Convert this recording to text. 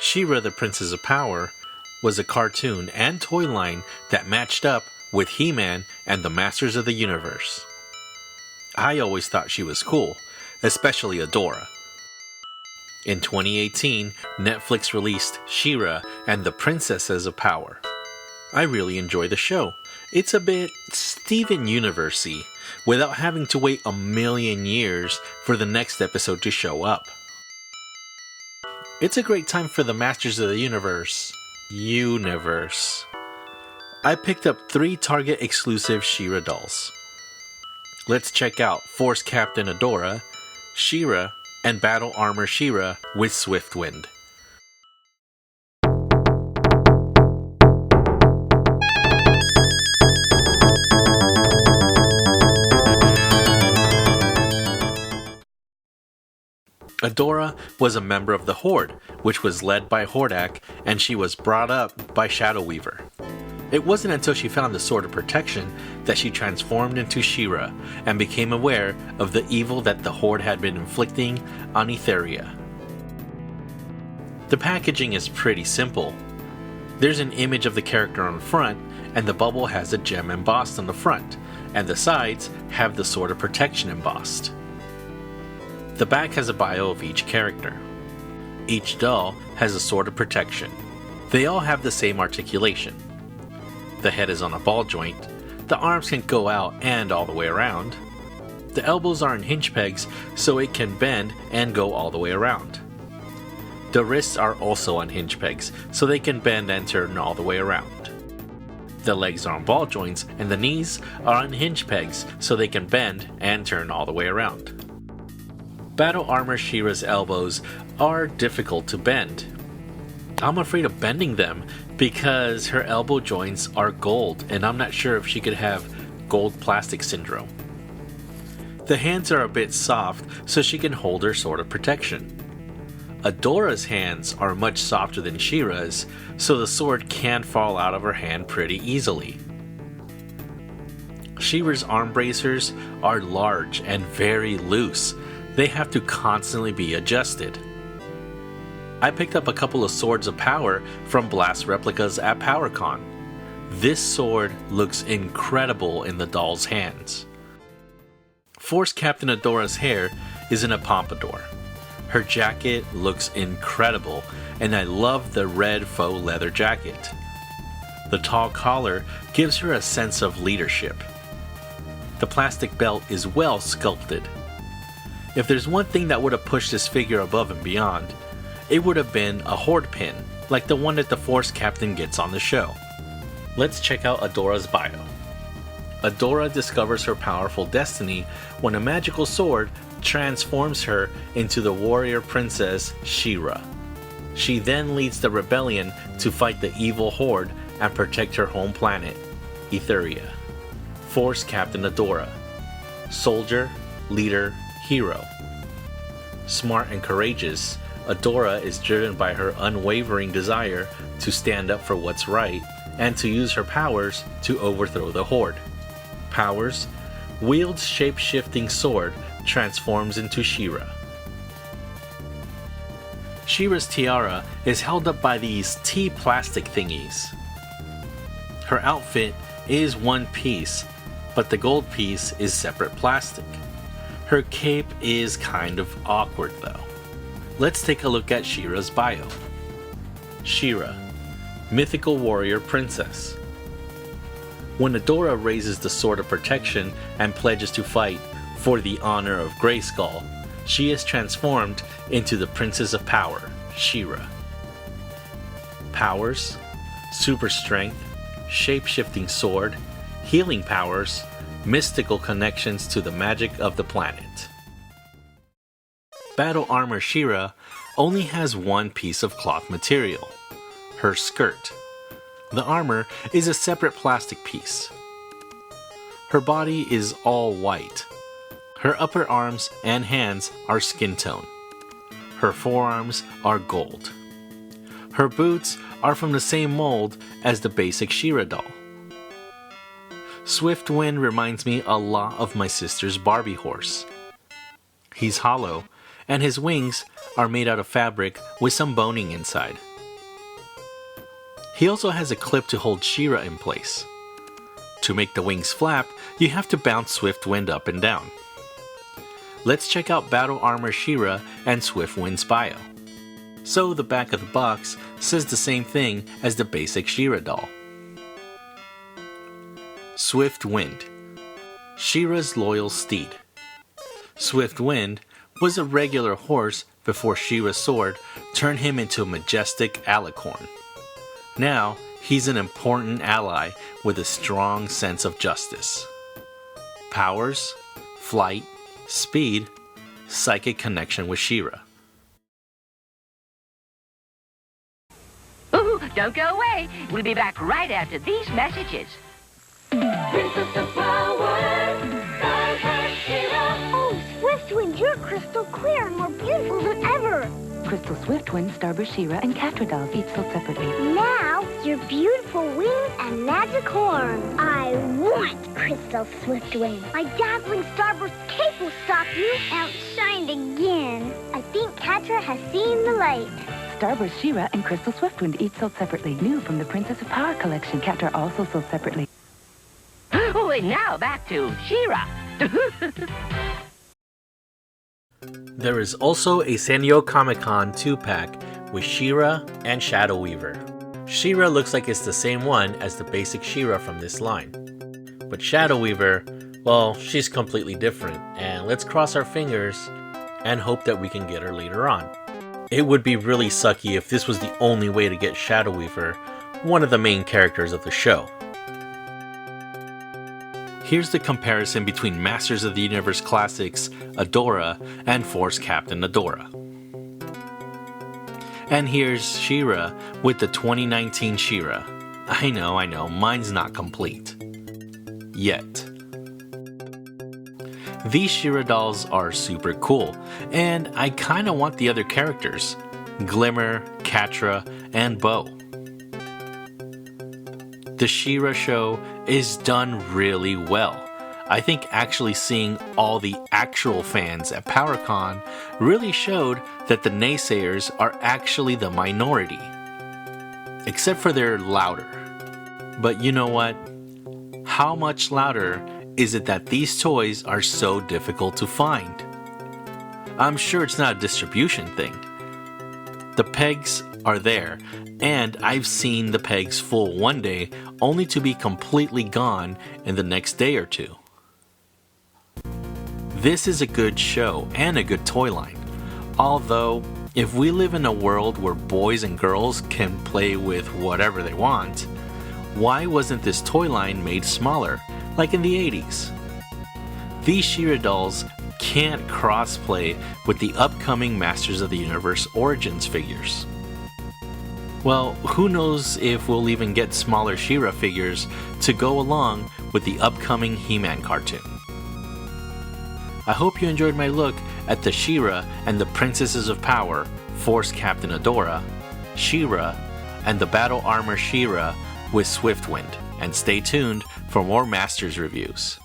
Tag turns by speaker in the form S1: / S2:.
S1: She-Ra the Princess of Power was a cartoon and toy line that matched up with He-Man and the Masters of the Universe. I always thought she was cool, especially Adora. In 2018, Netflix released She-Ra and the Princesses of Power. I really enjoy the show. It's a bit Steven Universe-y, without having to wait a million years for the next episode to show up. It's a great time for the Masters of the Universe. I picked up 3 Target exclusive She-Ra dolls. Let's check out Force Captain Adora, She-Ra, and Battle Armor She-Ra with Swift Wind. Adora was a member of the Horde, which was led by Hordak, and she was brought up by Shadow Weaver. It wasn't until she found the Sword of Protection that she transformed into She-Ra and became aware of the evil that the Horde had been inflicting on Etheria. The packaging is pretty simple. There's an image of the character on the front, and the bubble has a gem embossed on the front, and the sides have the Sword of Protection embossed. The back has a bio of each character. Each doll has a Sword of Protection. They all have the same articulation. The head is on a ball joint, the arms can go out and all the way around. The elbows are in hinge pegs so it can bend and go all the way around. The wrists are also on hinge pegs so they can bend and turn all the way around. The legs are on ball joints and the knees are on hinge pegs so they can bend and turn all the way around. Battle Armor She-Ra's elbows are difficult to bend. I'm afraid of bending them because her elbow joints are gold and I'm not sure if she could have gold plastic syndrome. The hands are a bit soft so she can hold her Sword of Protection. Adora's hands are much softer than She-Ra's, so the sword can fall out of her hand pretty easily. She-Ra's arm bracers are large and very loose. They have to constantly be adjusted. I picked up a couple of swords of power from Blast replicas at PowerCon. This sword looks incredible in the doll's hands. Force Captain Adora's hair is in a pompadour. Her jacket looks incredible, and I love the red faux leather jacket. The tall collar gives her a sense of leadership. The plastic belt is well sculpted. If there's one thing that would have pushed this figure above and beyond, it would have been a Horde pin, like the one that the Force Captain gets on the show. Let's check out Adora's bio. Adora discovers her powerful destiny when a magical sword transforms her into the warrior princess She-Ra. She then leads the rebellion to fight the evil Horde and protect her home planet, Etheria. Force Captain Adora. Soldier, leader, hero. Smart and courageous, Adora is driven by her unwavering desire to stand up for what's right and to use her powers to overthrow the Horde. Powers: wields shape-shifting sword, transforms into She-Ra. She-Ra's tiara is held up by these T-plastic thingies. Her outfit is one piece, but the gold piece is separate plastic. Her cape is kind of awkward though. Let's take a look at She-Ra's bio. She-Ra, mythical warrior princess. When Adora raises the Sword of Protection and pledges to fight for the honor of Grayskull, she is transformed into the Princess of Power, She-Ra. Powers: super strength, shape-shifting sword, healing powers, mystical connections to the magic of the planet. Battle Armor She-Ra only has one piece of cloth material, her skirt. The armor is a separate plastic piece. Her body is all white. Her upper arms and hands are skin tone. Her forearms are gold. Her boots are from the same mold as the basic She-Ra doll. Swift Wind reminds me a lot of my sister's Barbie horse. He's hollow, and his wings are made out of fabric with some boning inside. He also has a clip to hold She-Ra in place. To make the wings flap, you have to bounce Swift Wind up and down. Let's check out Battle Armor She-Ra and Swift Wind's bio. So the back of the box says the same thing as the basic She-Ra doll. Swift Wind, She-Ra's loyal steed. Swift Wind was a regular horse before She-Ra's sword turned him into a majestic alicorn. Now, he's an important ally with a strong sense of justice. Powers, flight, speed, psychic connection with She-Ra.
S2: Ooh, don't go away. We'll be back right after these messages.
S3: Princess of Power, Sky has She-Ra.
S4: Oh, Swiftwind, you're crystal clear and more beautiful than ever.
S5: Crystal Swiftwind, Starburst She-Ra, and Catra dolls each sold separately.
S4: Now, your beautiful wings and magic horn. I want Crystal Swiftwind. My dazzling Starburst cape will stop you. Outshined again. I think Catra has seen the light.
S5: Starburst She-Ra and Crystal Swiftwind each sold separately. New from the Princess of Power collection. Catra also sold separately.
S2: Oh, and now back to She-Ra.
S1: There is also a San Diego Comic-Con 2-pack with She-Ra and Shadow Weaver. She-Ra looks like it's the same one as the basic She-Ra from this line. But Shadow Weaver, well, she's completely different, and let's cross our fingers and hope that we can get her later on. It would be really sucky if this was the only way to get Shadow Weaver, one of the main characters of the show. Here's the comparison between Masters of the Universe Classics Adora and Force Captain Adora. And here's She-Ra with the 2019 She-Ra. I know, mine's not complete. Yet. These She-Ra dolls are super cool, and I kinda want the other characters, Glimmer, Catra, and Bo. The She-Ra show is done really well. I think actually seeing all the actual fans at PowerCon really showed that the naysayers are actually the minority. Except for they're louder. But you know what? How much louder is it that these toys are so difficult to find? I'm sure it's not a distribution thing. The pegs are there, and I've seen the pegs full one day only to be completely gone in the next day or two. This is a good show and a good toy line. Although, if we live in a world where boys and girls can play with whatever they want, why wasn't this toy line made smaller, like in the 80s? These She-Ra dolls can't cross-play with the upcoming Masters of the Universe Origins figures. Well, who knows if we'll even get smaller She-Ra figures to go along with the upcoming He-Man cartoon. I hope you enjoyed my look at the She-Ra and the Princesses of Power, Force Captain Adora, She-Ra, and the Battle Armor She-Ra with Swift Wind, and stay tuned for more Masters reviews.